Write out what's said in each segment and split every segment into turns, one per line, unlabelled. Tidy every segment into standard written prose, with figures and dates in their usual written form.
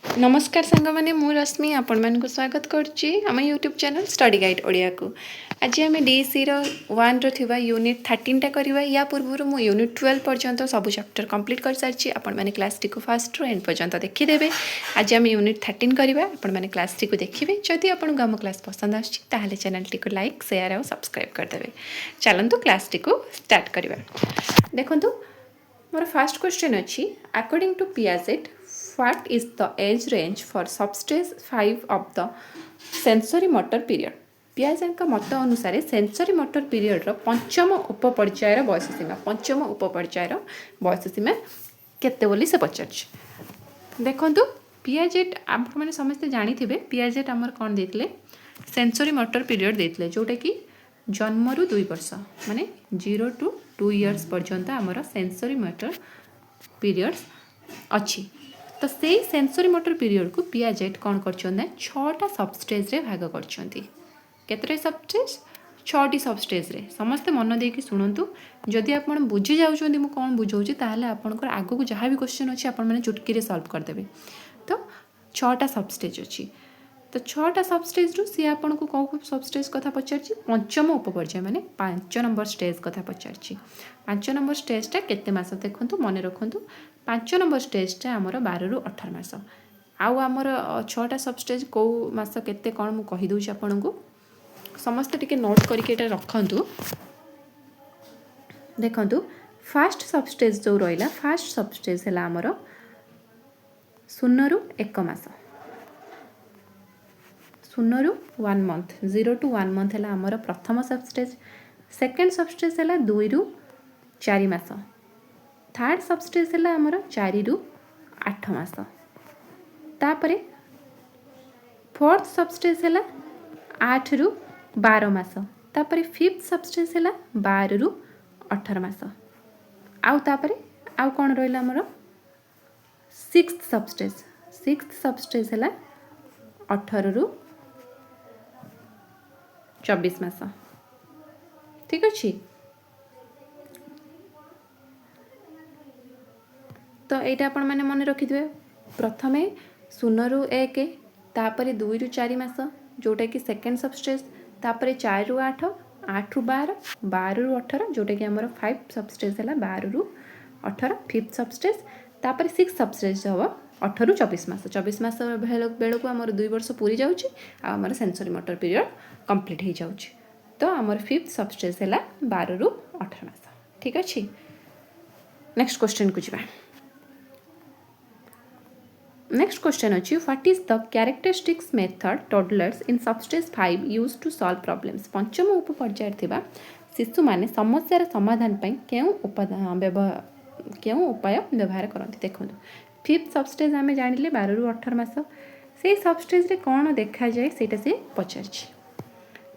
नमस्कार सांग मैंने मु रश्मि आपण मानक स्वागत करुच्ची आम YouTube channel study guide Odia को। आज आम डीसी वन रा यूनिट 13 टा करवा। या पूर्व मु यूनिट 12 पर्यंत सब चैप्टर कंप्लीट कर सारी। आपण मैंने क्लास टी को फास्ट रू एंड पर्यंत देखीदे। आज आम यूनिट 13 करवा। आपण मैंने क्लास टी को देखिए। जदि आपको आम क्लास पसंद आसाले चैनल टी को लाइक शेयर और सब्सक्राइब करदे। चलतु क्लास टी को स्टार्ट करवा। देखु मोर फर्स्ट क्वेश्चन अच्छी according to Piaget what is the age range for substage 5 of the sensory motor period। Piaget का मत अनुसार सेंसरी मोटर पीरियड पंचम उपपर्यायर बयस सीमा पंचम उपपर्यायर बयस सीमा केते बोली से पचार। देखु पियाजेट आप मैंने समस्ते जानी थे पियाजेट आमर कौन देते सेंसरी मोटर पीरियड देते जोटा कि जन्मरू 2 वर्ष माने 0 to 2 years पर्यंत आमर सेंसरी मोटर पीरियड्स अच्छी। तो से सेंसरी मोटर पीरियड को पियाजेट कौन कर 6टा सबस्टेज रे भाग कर सबस्टेज 6टी सबस्टेज रे। समस्ते मन देकी शुणु जदि आप बुझी जाऊँगी मुझे कौन बुझाऊँगी ताहले आपनकर आगो को जहाँ भी क्वेश्चन अच्छी आप चुटकी सॉल्व करदेवे। तो 6टा सबस्टेज अच्छी। तो 6टा सबस्टेज रु सी आपन को कौ सबस्टेज कथा पचार पंचम उपपर्याय माने 5 नंबर स्टेज कथा पचार। 5 नंबर स्टेजटा केते मास देखंतु मन रखंतु 5 नंबर स्टेजटा आमर 12 रु 18 मास। आउ आमर 6टा सबस्टेज कौ मास केते कौन मु कहि दउछि आपन को समस्त टिके नोट करके एटा रखंतु। देखंतु फर्स्ट सबस्टेज जो रहिला फर्स्ट सबस्टेज हला आमर 0 रु 1 मास 0 रु 1 मंथ 0 to 1 मंथ है आमर प्रथम सबस्टेज। सेकेंड सबस्टेज है 2 रु 4 मास। थर्ड सबस्टेज है आमर 4 रु 8 मास। तापरे फोर्थ सबस्टेज है 8 रु 12 मास। तापरे फिफ्थ सबस्टेज है 12 रु 18 मास। आउ तापरे आउ कौन रहिला आमर सिक्स्थ सबस्टेज है 18 रु 24 मास। ठीक अच्छे। तो यहाँ आपण मैंने मन रखिथे प्रथमे 0 रु 1 तापरे 2 रु 4 मास जोटा कि सेकेंड सबस्टेज। तापरे 4 रु 8 8 रु 12 12 रु 18 जोटा कि आमर 5 सबस्टेज है 12 रु 18 फिफ्थ सबस्टेज। तापरे 6 सबस्टेज हम 18 रु 24 मास 24 मास बेलू आमर 2 वर्ष पूरी जाऊँगी आमर सेंसरी मोटर पीरियड कंप्लीट हो जाऊँगी। तो आमर फिफ्थ सबस्टेज है 12 रु 18 मास। ठीक अच्छे। नेक्स्ट क्वेश्चन को जावा। नेक्स्ट क्वेश्चन अच्छी what is the characteristics method toddlers in substage 5 use to solve problems. पंचम उपपर्यायर थिबा शिशु माने समस्यार समाधान पई केउ उपाय व्यवहार करती। देखो फिफ्थ सबस्टेज आम जानिले 12 रु 18 मास से सबस्टेज रे कौन देखा जाए सेटा से पचार।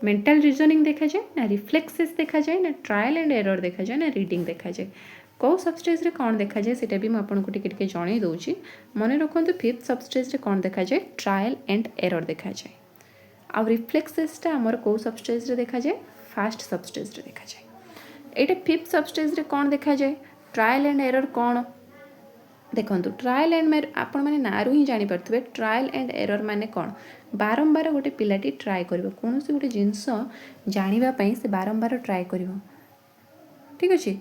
मेंटल रीजनिंग देखा जाए ना रिफ्लेक्सेस देखा जाए ना ट्रायल एंड एरर देखा जाए ना रीडिंग देखा जाए कौ सबस्टेज रे कौन देखा जाए सेटा भी आपको टिके जणई दउची। मन रखु फिफ्थ सबस्टेज रे कौन देखा जाए ट्रायल एंड एरर देखा जाए। आ रिफ्लेक्सेसटा आमर कौ सबस्टेज रे देखा जाए फर्स्ट सबस्टेज रे देखा जाए। एटा फिफ्थ सबस्टेज रे कौन देखा जाए ट्रायल एंड एरर कौन देखो ट्रायल एंड एरर आपण मैंने नारू ही जानीपे ट्रायल एंड एरर माने कौन बारंबार गोटे पिलाटी ट्राए कर कौन से गोटे जिनस जानापी से बारंबार ट्राए कर। ठीक अच्छे।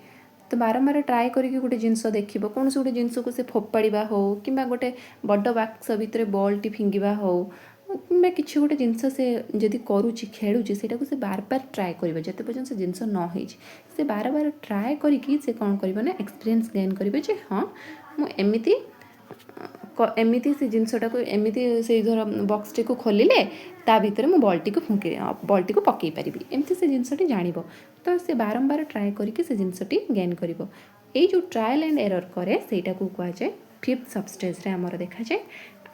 तो बारंबार ट्राए करके गोटे जिनस देख कौन से गोटे जिनस को से फोपाड़ा हो कि गोटे बड़ बाक्स भितर बॉल टी फिंगा हो कि किसी गोटे जिनस से जदि करुच्ची खेलुची से बार बार ट्राए कर जिते पर्यटन से जिनस न हो से बार बार ट्राए करके से कौन कर एक्सपीरियंस गेन करेंगे हाँ मुझे एमती से जिनसटा को एमती से धर बक्स टी को खोलिले ता भीतर मु बॉल टी को फुंकी बॉल टी को पकई पारि एमती से जिनसटी जान तो से बारंबार ट्राए करके से जिनसटी गेन कर ये जो ट्रायल एंड एरर करे सेटा को कह जाए फिफ्थ सबस्टेज रे आमर देखा जाए।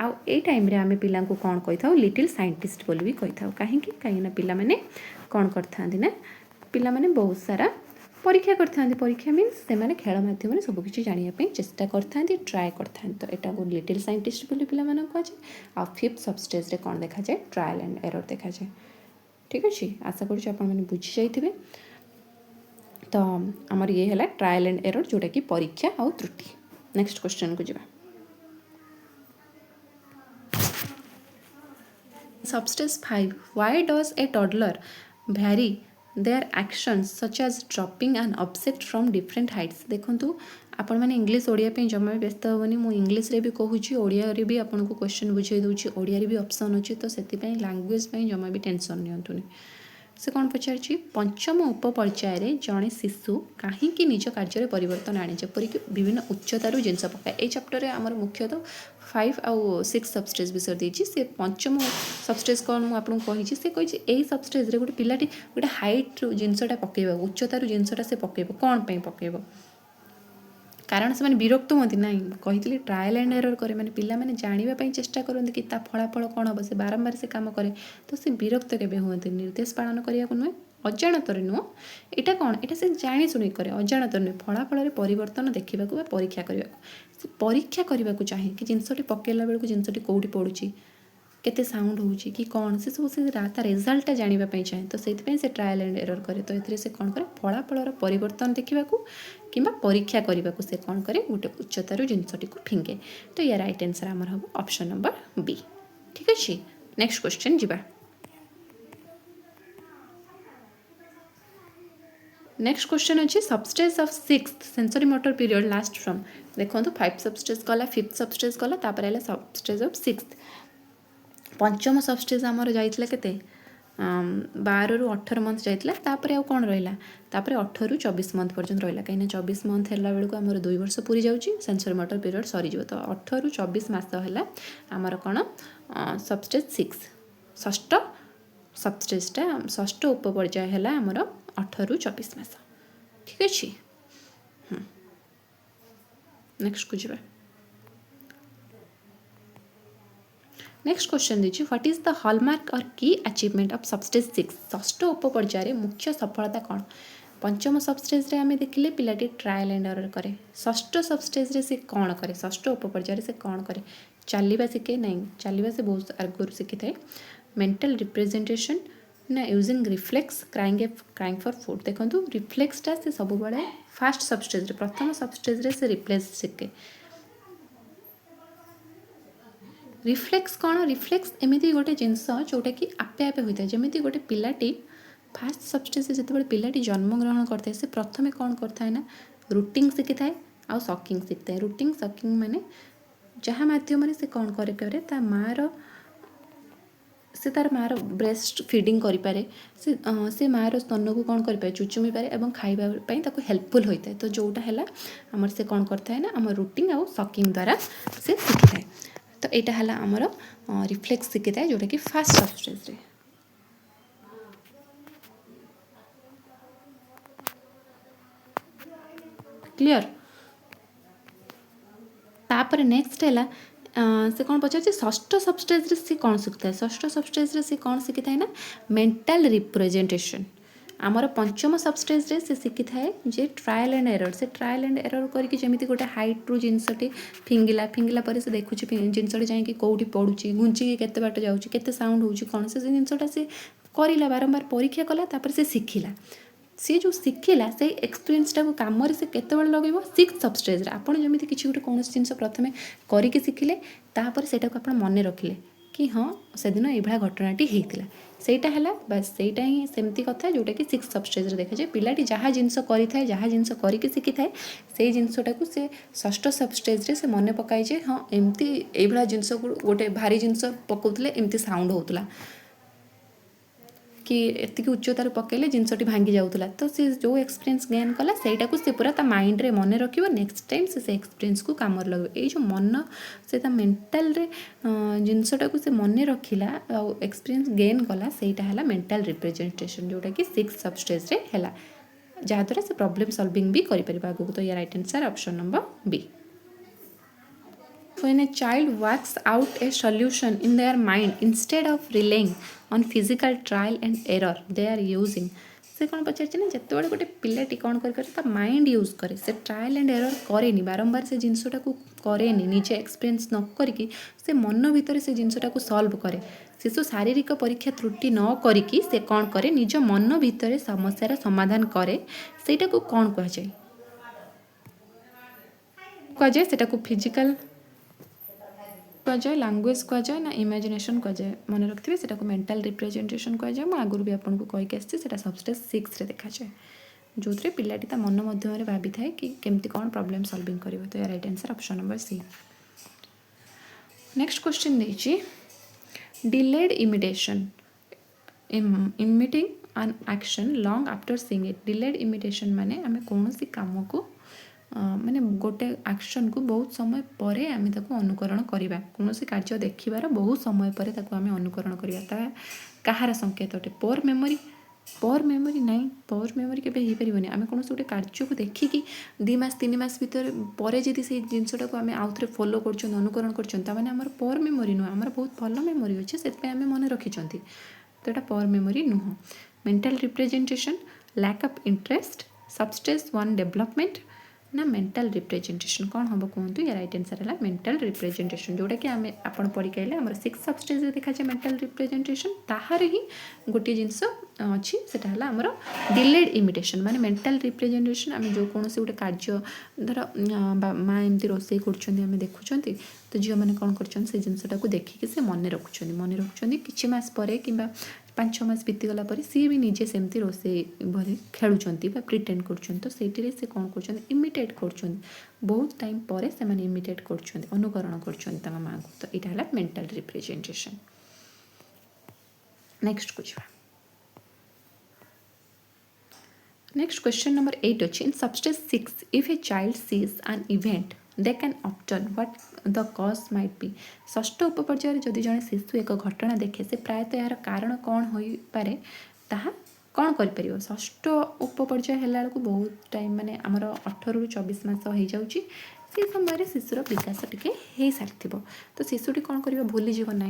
आउ ए टाइम रे आमे पिला को कौन कही था लिटिल साइंटिस्ट बोली भी कही था कहीं पिला माने कौन करता ना पिला माने बहुत सारा परीक्षा करते परीक्षा मीन्स से माने खेल माध्यम सबकि जानापी चेष्टा करते ट्राए करते तो यहाँ को लिटिल साइंटिस्ट बोली पिला कहुए। आ फिफ्थ सबस्टेज रे कौन देखा जाए ट्रायल एंड एरर देखा जाए। ठीक अच्छे। आशा करुँच आप बुझी जाइए। तो आमर ये है ट्रायल एंड एरर जोटा कि परीक्षा आउ त्रुटि। नेक्स्ट क्वेश्चन को जावा। Substage 5. Why does a toddler vary their actions such as dropping an object from different heights? देखो आपण मैंने इंग्लिश ओडिया पे जमा भी व्यस्त हेनी मु इंग्लिश रे भी कहूँ ओडिया रे भी आपन को क्वेश्चन बुझे दूची ओडिया रे भी ऑप्शन अच्छी तो से लैंग्वेज जमा भी टेंशन नियंतुनी से कौन पचार पंचम उपपर्यायर जड़े शिशु कहीं निज कार्य परिवर्तन आने जपरिक विभिन्न उच्चतार जिनस पकाए ये चैप्टर में आमर मुख्यतः 5 आउ 6 सबस्टेज विषय देती से पंचम सबस्टेज कौन मुझे कही से कही यही सबस्टेज गोटे पिलाटी गोटे हाइट जिनसटा पकेब उच्चतार जिनसटा से पकेब कौन पे पकेब कारण से विरक्त हमें ना कही ट्रायल एंड एरर करे मैंने पिला मैंने जानापी चेष्टा करते कि फलाफल कौन हम से बारंबार से कम करे तो से विरक्त के हमें निर्देश पालन करने को नुहे अजाणतर नुह यहाँ कौन यहाँ से जाशुणी करे अजाणतर नुहे फलाफल परिवर्तन देखा परीक्षा करने परीक्षा करने को चाहे कि जिनसटी पकेला बेलू जिनसटी कौटी पड़ुची केते साउंड होउची कि कौन से सब से ता रिजल्टा जानापी चाहे तो से ट्रायल एंड एरर करे तो ये से कौन करे फलाफल परिवर्तन देखा कि परीक्षा करने को से कौन करे गोटे उच्चतार जिनसटी को फिंगे तो या राइट आंसर आमर हम ऑप्शन नंबर बी ठीक अच्छे नेक्स्ट क्वेश्चन जीवा नेक्स्ट क्वेश्चन अच्छे substage of 6th sensory motor period last from देखो 5 सबस्टेज गला 5th सबस्टेज गला तापर है सबस्टेज ऑफ 6th पंचम सबस्टेज आमर जाइतिला केते 12 ରୁ 18 मंथ जाइतिला तापर आ कोन रहिला तापर 18 ରୁ 24 मंथ पर्यंत रहिला कहीं 24 मंथ हैला बेलको आमर 2 वर्ष पूरी जाउची सेंसरी मोटर पीरियड सरी जो तो 18 ରୁ 24 मास हैला आमर कोन सबस्टेज 6 षष्ठ सबस्टेजटा षष्ठ उपपर्याय हैला आमर 18 ରୁ 24 मास ठीक अछि नेक्स्ट को जिबा नेक्स्ट क्वेश्चन दीजिए व्हाट इज द हॉलमार्क और की अचीवमेंट ऑफ सबस्टेज 6 षष्ठ उपपर्याय मुख्य सफलता कौन पंचम सबस्टेज रे आमे देखिले पिलाटी ट्रायल एंड एरर करे षष्ठ सबस्टेज रे से कौन करे षष्ठ उपपर्याय से कौन करे चलवा शिखे नहीं चलवा से बहुत आगुरी शिखी थाए मेंटल रिप्रेजेंटेशन ना using reflex crying for food देखो रिफ्लेक्सटा से सब बड़े फास्ट सबस्टेज रे प्रथम सबस्टेज रे से रिप्लेस शिखे रिफ्लेक्स कौन रिफ्लेक्स एमती गोटे जिनस जोटा कि आपे आपे होता है जमी गोटे पिलाटी फास्ट सबस्टेज जिते पिलाटी जन्म ग्रहण करता है से प्रथमे कौन करता है ना रूटिंग शिखी थाए आउ सकिंग शिखी थाए रूटिंग सकिंग माने जहाँ माध्यम से कौन करे ता मार से तार मार ब्रेस्ट फीडिंग करें से मार स्तन को कौन करें चुचुमी पारे और खाइबापी ताको हेल्पफुल होता है तो जोटा है आमर से कौन करता है ना आम रूटिंग आउ सकिंग द्वारा से शिखी थाए तो यहाँ है आमर रिफ्लेक्स शिखी थाए जोटा कि फास्ट सबस्टेज रे क्लियर तापर नेक्स्ट है से कौन पचार षष्ठ सबस्टेज रे से कौन शिखता है षष्ठ सबस्टेज रे से कौन शिखी थाए ना मेंटल रिप्रेजेंटेशन आमर पंचम सबस्टेज रे से शिखी थाए जे ट्रायल एंड एरर से ट्रायल एंड एरर करके जमी गोटे हाइट रू जिनसटी फिंगिला पर से देखुची जिनसटी जाकि कौटी पड़ुची घुंची केते बाट जाउची केते साउंड होउची कौन से जिनसटा से करिला बारंबार परीक्षा कला तापर से शिखिला सी जो शिखिला से एक्सपीरियंसटा को काम से केते लगे 6th सबस्टेज रे आपण जमी किसी गोटे कौन जिन प्रथमे करके शिखिले तापर सेटा को आपण मन रखिले कि हाँ से दिन ये घटनाटी होता सेटा है बस सेटा ही सेमती कथा जोटा कि 6th सबस्टेज रे देखा जाए पिलाटी जहाँ जिनस करें जहाँ जिनस करके शिखी थाए से जिनसटा को से षष्ठ सबस्टेज रे से मन पकाए जे हाँ एमती ये जिनस गोटे भारी जिनस पकाउले एमती साउंड होता कि एति उच्चतार पकेले जिनसटी भांगी जाऊला तो सी जो एक्सपीरियंस गेन कला सेटा को से पूरा माइंड रे मन रखिबो नेक्स्ट टाइम से एक्सपीरियंस को काम लगो ये जो मन से मेंटल रे जिनसटा को से मन रखिला और एक्सपीरियंस गेन कला सेटा है मेंटल रिप्रेजेंटेशन जोटा कि 6th सबस्टेज रे हैला जहाँद्वारा से प्रॉब्लम सॉल्विंग भी करि परिबा आगु तो या right answer option number B When a child works out a solution in their mind instead of relying on physical trial and error they are using से कौन पचार ना जिते गोटे पिलाटी कौन कर माइंड यूज करे से ट्रायल एंड एरर करे बारंबार से जिनसटा को करे निजे एक्सपीरियंस न करिकी से मन भीतर से जिनसटा को सॉल्व करे शिशु शारीरिक परीक्षा त्रुटि न करिकी से कौन करे निज मन भीतर समस्यार समाधान करे सेटा को कौन कहुए सेटा को फिजिकल कहुए लैंग्वेज कहुए ना इमेजिनेशन कहुए मन रखिए से मेंटल रिप्रेजेंटेशन कहुए मुझे आगुरी भी आपको कहीकि आसी सबस्टेज 6 देखा जाए जो थे पिलाटी ता मन मध्यम भाभी थाए कि केमती कौन प्रॉब्लम सॉल्विंग करिवो। तो या right answer option number C. Next question देखिए delayed imitation imitating an action long after seeing it। Delayed imitation माने आमे कौन सी काम को माने गोटे एक्शन को बहुत समय पर आम अनुकरण करवा कौन सी कार्य देखार बहुत समय पर आम अनुकरण करवा कहार संकेत अटे पर मेमोरी ना पर मेमोरी के पारे आम कौन गोटे कार्य को देखिकी 2 मास 3 मास भर पर जदि से जिनसा को आम आउ थे फॉलो कर अनुकरण कर पर मेमोरी नुह आम बहुत भल मेमोरी अच्छे से आम मन रखी तो यहाँ पर मेमोरी नुह। Mental representation lack of interest substage 1 development ना मेंटल रिप्रेजेंटेशन कौन हम कहतु या राइट आंसर है मेंटल रिप्रेजेंटेशन जोटा कि आम आप पढ़ी कहले आम 6 सबस्टेज देखा जाए मेंटल रिप्रेजेंटेशन ताहार ही गोटे जिनस अच्छी सेटा है आमर डिलेड इमिटेशन माने मेंटल रिप्रेजेंटेशन आम जो कौन से गोटे कार्य धर माँ एमती रोसे कर देखुं तो झील मैंने कौन कर जिनसा को देखिकी से मन रखुच्च कि मस पर कि 5-6 मास बीतीगला पर सी भी निजे सेमती रोसे भरी खेलुंट प्रिटेंड कर तो से कौन कर इमिटेट कर बहुत टाइम पर से इमिटेट कर अनुकरण कर माँ को। तो यहाँ है मेंटल रिप्रेजेंटेशन। नेक्स्ट कुछ नेक्स्ट क्वेश्चन नंबर 8 अच्छी in substage 6 if a child sees an event they can observe what the cause might be. षष्ठ उपपर्याय जदि जड़े शिशु एक घटना देखे से प्रायतः यार कारण कौन हो पारे ताहा कौन कर षष्ठ उपपर्याय है बहुत टाइम माने आमर 18 ରୁ 24 मास हो जाउची से समय शिशुर विकास टिके हो सारी तो शिशुटी कौन कर भूली जीव ना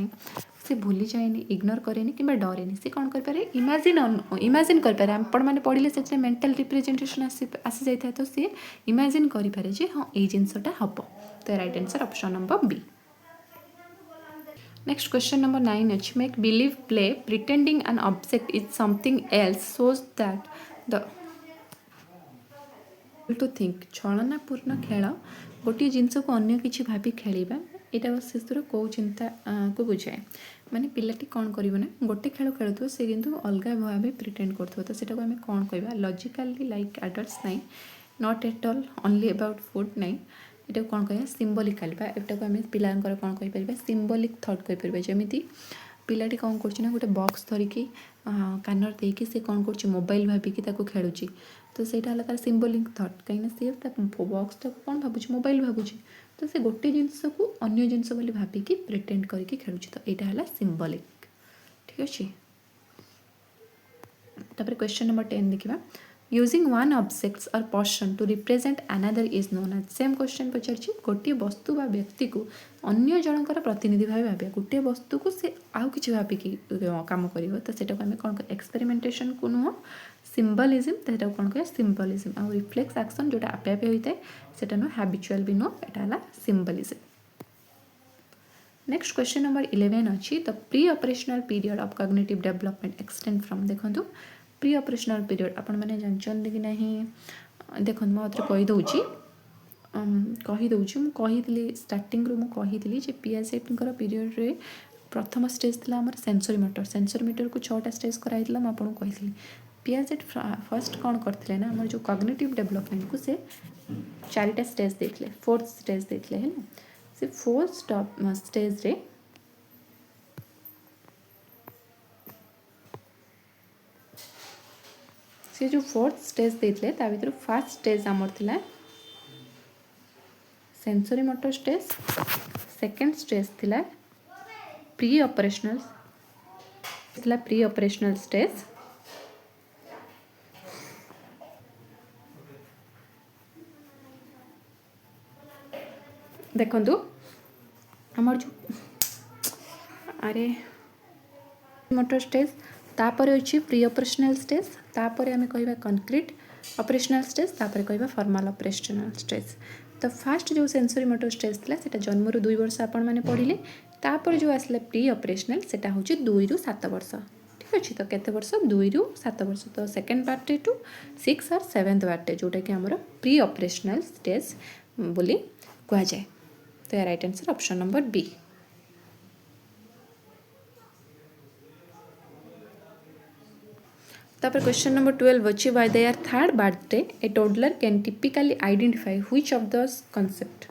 से भूली जाए इग्नोर करे कि डरे से कौन करे इमेजिन करें आपण मैंने पढ़ले से मेंटल रिप्रेजेंटेशन आसी जाए तो सी इमेजिन करें जे हाँ ये जिनसटा हम। तो right answer option number B. Next question number 9 अच्छी make believe play pretending an object is something else shows that the to think छलनापूर्ण खेल गोटे जिनस को अन्य किसी भाभी खेलवा यहाँ शिशुर कौ चिंता को बुझाए माने पिलाटी कौन कर गोटे खेल खेलुव से किंतु अलग भाव प्रिटेंड कर तो सेटा आम कौन कह लॉजिकली लाइक एडल्ट्स नाई not at all only about food नाई यहाँ कौन कह सिम्बलिकाल यहाँ आम पिलांकर कौन कहीपर सिम्बलिक थॉट कहीपर जमी पिलाटी कौन कर गोटे बॉक्स धरिकी कानर देकी से कौन कर मोबाइल भाविकी खेलुची तो सहीटा है तार सिम्बलिक थॉट कहीं सी बॉक्सटा कौन भावुँ मोबाइल भावुँ तो से गोटे जिनस को अन्य जिनस बोली भाविकी प्रिटेंड करके खेलुची तो यहाँ है सिम्बलिक। ठीक अच्छे तापर क्वेश्चन नंबर 10 देखा यूजिंग वन ऑब्जेक्ट्स और person to represent another is known as same question पचार गोटे वस्तु बा व्यक्ति को अन्य जनकर प्रतिनिधि भाव भाव गोटे वस्तु को से आउ कि भाविकी काम कर तो सेटा आम कौन एक्सपेरिमेंटेशन को नुह सिम्बलिज्म तो कौन कह सिम्बलिज्म आउ रिफ्लेक्स एक्शन जोटा आपे आपे होता है सेटा नुह हैबिचुअल भी नुह यहाँ है सिम्बलिज्म। नेक्स्ट क्वेश्चन नंबर 11 अच्छी the pre operational period of cognitive development extend from देखो प्री ऑपरेशनल पीरियड आपण मैंने जानते कि नहीं देखो मुझे कहीदे स्टार्टिंग रू मुझे पियाजेटर पीरियड रे प्रथम स्टेज थी आम सेंसरी मीटर को 6टा स्टेज कराई मुझे कही पियाजेट फर्स्ट कौन करते ना आम जो कॉग्निटिव डेवलपमेंट को से 4टा स्टेज देते 4th स्टेज देते है से 4th स्टेज रे से जो 4th स्टेज देते ता भीतर फर्स्ट स्टेज आमर थिला sensory motor stage second stage थिला प्री ऑपरेशनल स्टेज देखंतु हमर जो अरे मोटर स्टेज तापर अच्छी प्री ऑपरेशनल स्टेज तापर आम कह कंक्रीट ऑपरेशनल स्टेज तापर कह फॉर्मल ऑपरेशनल स्टेज। तो फास्ट जो सेंसरी मोटर स्टेज थी से जन्म 2 वर्ष आपण मैंने पढ़ले तापर जो आसला प्री ऑपरेशनल सेटा हूँ 2 ରୁ 7 वर्ष। ठीक अच्छे तो केते वर्ष 2 ରୁ 7 वर्ष तो सेकेंड पार्ट टू 6 और 7th पार्ट जोटा कि आमर प्री ऑपरेशनल स्टेज बोली कह जाए। तो या right answer option number B. तापर क्वेश्चन नंबर 12 अच्छी by their third birthday a toddler can typically identify which of the concept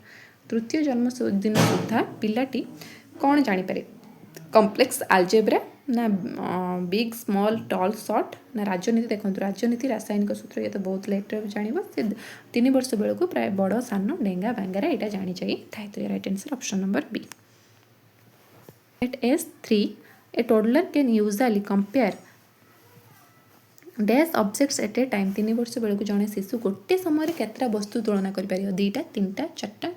तृतीय जन्मदिन सुधा पिलाटी कौन जानीपरे कम्प्लेक्स आलजेब्रा ना बिग स्मॉल टॉल शॉर्ट ना राजनीति देखो राजनीति रासायनिक सूत्र ये तो बहुत लेटर जान से 3 वर्ष बेलू प्राय बड़ सान डेंगा बांगारा यहाँ जानी चाहिए तो right answer option number B at age 3 a toddler can usually compare dash objects at a time 3 वर्ष बेलू जड़े शिशु गोटे समय केतटा वस्तु तुलना कर 2टा 3टा 4टा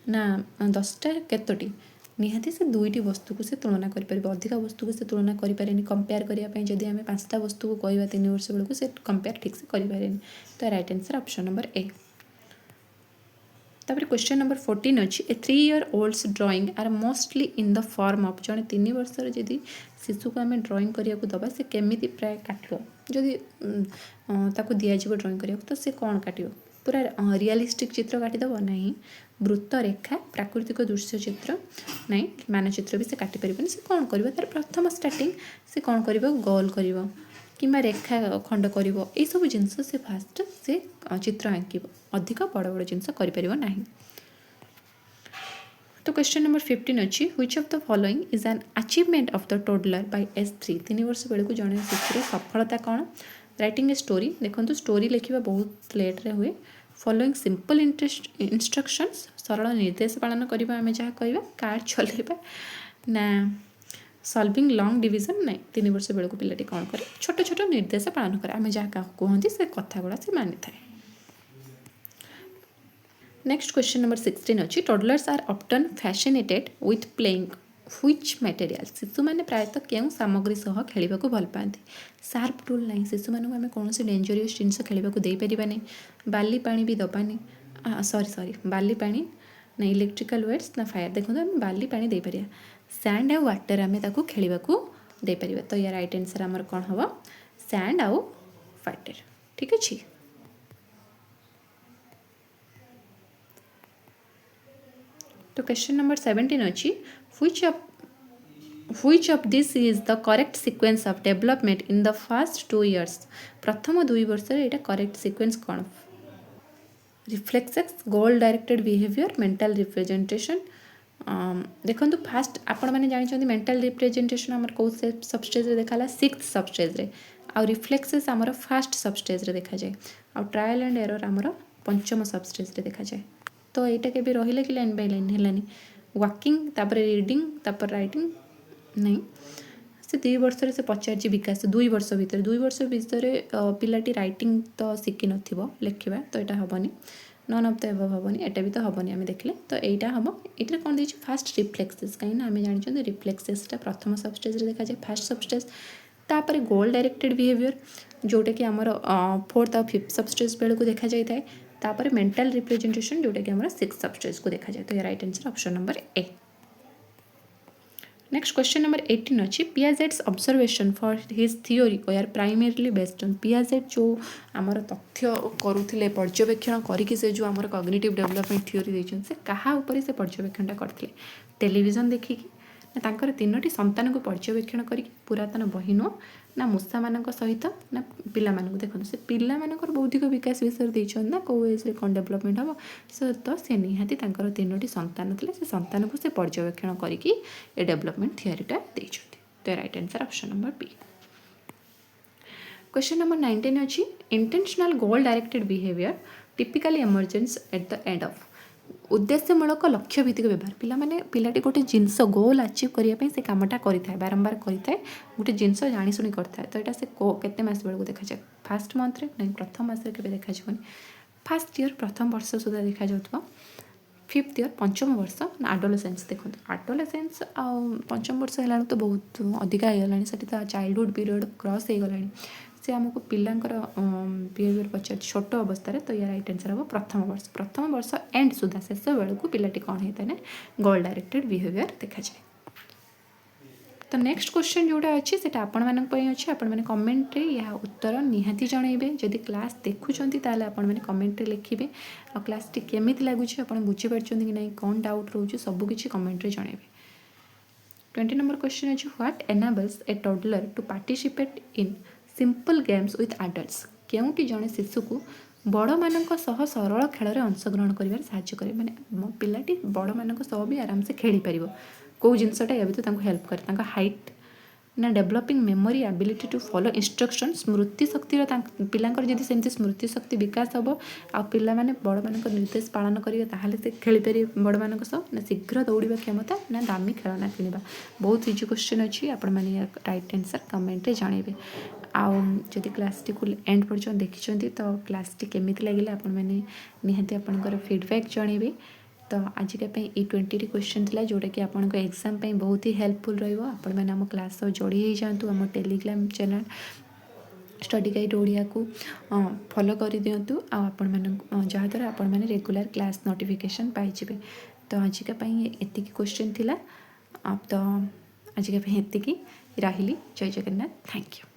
ना 10टा केतोटी निहाती से 2टी वस्तु को से तुलना कर अधिक वस्तु को से तुलना करें कंपेयर करने जदि आम 5टा वस्तु को कहवा 3 वर्ष बेलू से कंपेयर ठीक से करें तो right answer option number A तापर क्वेश्चन नंबर 14 अच्छी a 3 year olds drawings are mostly in the form of जड़े 3 वर्षर जदि शिशु को आम ड्राइंग करने को दबा से केमी प्राय काट जदि ताको दिज्व ड्राइंग करने तो सी कौन काट पूरा रियलिस्टिक चित्र काटिदेव ना वृत्त रेखा प्राकृतिक दृश्य चित्र ना मानचित्र भी से काटी पारे से कौन कर तार प्रथम स्टार्टिंग से कौन कर गोल कर कि रेखा खंड कर सब जिनस से फास्ट से चित्र आंक अधिक बड़ बड़ जिनस कर तो क्वेश्चन नंबर 15 अच्छी which of the following is an achievement of the toddler by age 3 3 वर्ष बेलू जड़े शिशुर सफलता कौन राइटिंग ए स्टोरी देखो स्टोरी लिखा बहुत लेट्रे हुए फॉलोइंग सिंपल इंस्ट्रक्शंस सरल निर्देश पालन करवा आम जहाँ कह कार चलवा ना सॉल्विंग लॉन्ग डिवीजन ना 3 वर्ष बेलू पिलाटी कौन करे छोट छोट निर्देश पालन करे आम जहाँ कहते से कथा गुड़ा से मानि थाए नेक्स्ट क्वेश्चन नंबर 16 अच्छी toddlers are often fascinated with playing which material शिशु मैंने प्रायतः क्यों सामग्री सह खेलने को भल पाती शार्प टूल ना शिशु मानक आम कौन डेंजरियस जिन खेलने को देपारे बाली पानी भी दबानी सॉरी बाली पानी ना इलेक्ट्रिकल वेट्स ना फायर देखो आम बाली पानी देपर सैंड आउ वाटर आम खेलने को देपर तो या राइट आंसर आमर कौन हम सैंड आउ वाटर ठीक अच्छे तो क्वेश्चन नंबर 17 अच्छी which of this is the correct sequence of development in the first 2 years प्रथम 2 वर्ष यहाँ करेक्ट सीक्वेंस कौन रिफ्लेक्सेस गोल डायरेक्टेड बिहेवियर मेंटल रिप्रेजेंटेशन देखो फास्ट आपण मैंने जानी मेंटल रिप्रेजेंटेशन आम कौ सबस्टेज देखा 6th सबस्टेज आउ रिफ्लेक्सेस आमर फर्स्ट सबस्टेज देखा जाए आउ ट्रायल एंड एरर आमर पंचम सबस्टेज देखा जाए तो यहाँ के रही कि लाइन बाय लाइन है वाकिंग तापर रीडिंग तापर राइटिंग नहीं से 2 वर्ष से पचार विकास 2 वर्ष भितर 2 वर्ष भितर पिलाटी राइटिंग तो शिखि न लिखा तो यहाँ हेनी नन ऑफ द एबव हेनी एटा भी तो हेनी आम देखले तो यहाँ हम ये कौन देखिए फास्ट रिफ्लेक्सेस कहीं आम जानी रिफ्लेक्सेसटा प्रथम सबस्टेज देखा जाए फास्ट सबस्टेज तापर गोल डायरेक्टेड बिहेवियर जोटा कि आमर 4th और 5th सबस्टेज बेलू देखा जाए तापर मेंटल रिप्रेजेंटेशन जोटा कि हमारा 6th सबस्टेज को देखा जाए तो ये right answer option number A next question number 18 अच्छी Piaget's observation for his theory we are primarily based on Piaget जो आमर तथ्य करुले पर्यवेक्षण करके से जो आमर कॉग्निटिव डेवलपमेंट थियोरी देछन से कहा ऊपर से पर्यवेक्षणटा करथिले टेलीविजन देखिकी ना तांकर 3टी संतान को पर्यवेक्षण करी पुरातन बही नुह ना मूषा मान सहित ना पिला देखो से पिला बौद्धिक विकास विषय देते ना कौ एज कौन डेवलपमेंट हम सो तो सी निहाती 3टी संतान थे से संतान को से पर्यवेक्षण करके ये डेवलपमेंट थियोरीटा देते तो right answer option number B question number 19 अच्छी intentional goal directed behaviour typically emerges at the end of उद्देश्यमूलक लक्ष्य भित्तिक व्यवहार पिलामाने पिलाटी गोटे जिनस गोल अचीव करने से कामटा करें बारंबार करें गोटे जिनस जाशुणी करता है तो यहाँ से केते मास बेलू देखा जाए फास्ट मंथ नहीं प्रथम मास के देखा जाए फास्ट ईयर प्रथम वर्ष सुधा देखा जाऊँ 5th ईयर पंचम वर्ष आडोलेसेंस देखो आडोलेसेंस आ पंचम वर्ष है तो बहुत अधिका होगा से चाइल्डहुड पीरियड क्रॉस हो गला से आमको पिलांकर बिहेवियर पचार छोट अवस्था तो या राइट आंसर हम प्रथम वर्ष एंड सुधा शेष बेलू पिलाटी कौन होता है गोल डायरेक्टेड बिहेवियर देखा जाए तो नेक्स्ट क्वेश्चन जोड़ा अच्छी से आपण अच्छे आपण मैंने कमेंट रे या उत्तर निहाती जनइबे जदि क्लास देखुंत ताले आपण मैंने कमेंट रे लिखिबे आ क्लास टी केमिति लागुछि आपण बुझी पारछन कि नहीं कौन डाउट रोचे सब किछि कमेंट रे जनइबे 20 नंबर क्वेश्चन अछि what enables a toddler to participate in simple games with adults केउंटी जड़े शिशु को बड़ मान सह सरल खेल अंशग्रहण कर साहाय्य करे माने मो पिलाटी बड़ मान सह भी आराम से खेली पारिबो कौ जिनसटा या भी तो हेल्प करे हाइट ना developing memory ability to follow instruction स्मृति शक्ति पिलांकर जदि सेमती स्मृति शक्ति विकास हम आ पिला माने बड़ मान निर्देश पालन करेंगे ताहले से खेली पारे बड़ मान सह ना शीघ्र दौड़ा क्षमता ना दामी खेलना किणवा बहुत इजी क्वेश्चन अच्छी आपण मैंने राइट आंसर कमेंट जानवे आदि क्लास टी को एंड पर्यटन देखी तो क्लास टी केमी लगे आपण मैंने निहाती आपंकर फीडबैक जनइबे तो आजिका E20 क्वेश्चन थिला जोटा कि आपन को एग्जाम पे बहुत ही हेल्पफुल रहिबो आपण मैंने आम क्लास जोड़ी हो जातु आम Telegram channel study guide Odia को फॉलो कर दिंतु आपण मैंने जहाँद्वारा आपण मैंने रेगुलर क्लास नोटिफिकेशन पाइबे तो आजिका एति क्वेश्चन थिला तो आजिका एति रही जय जगन्नाथ थैंक यू।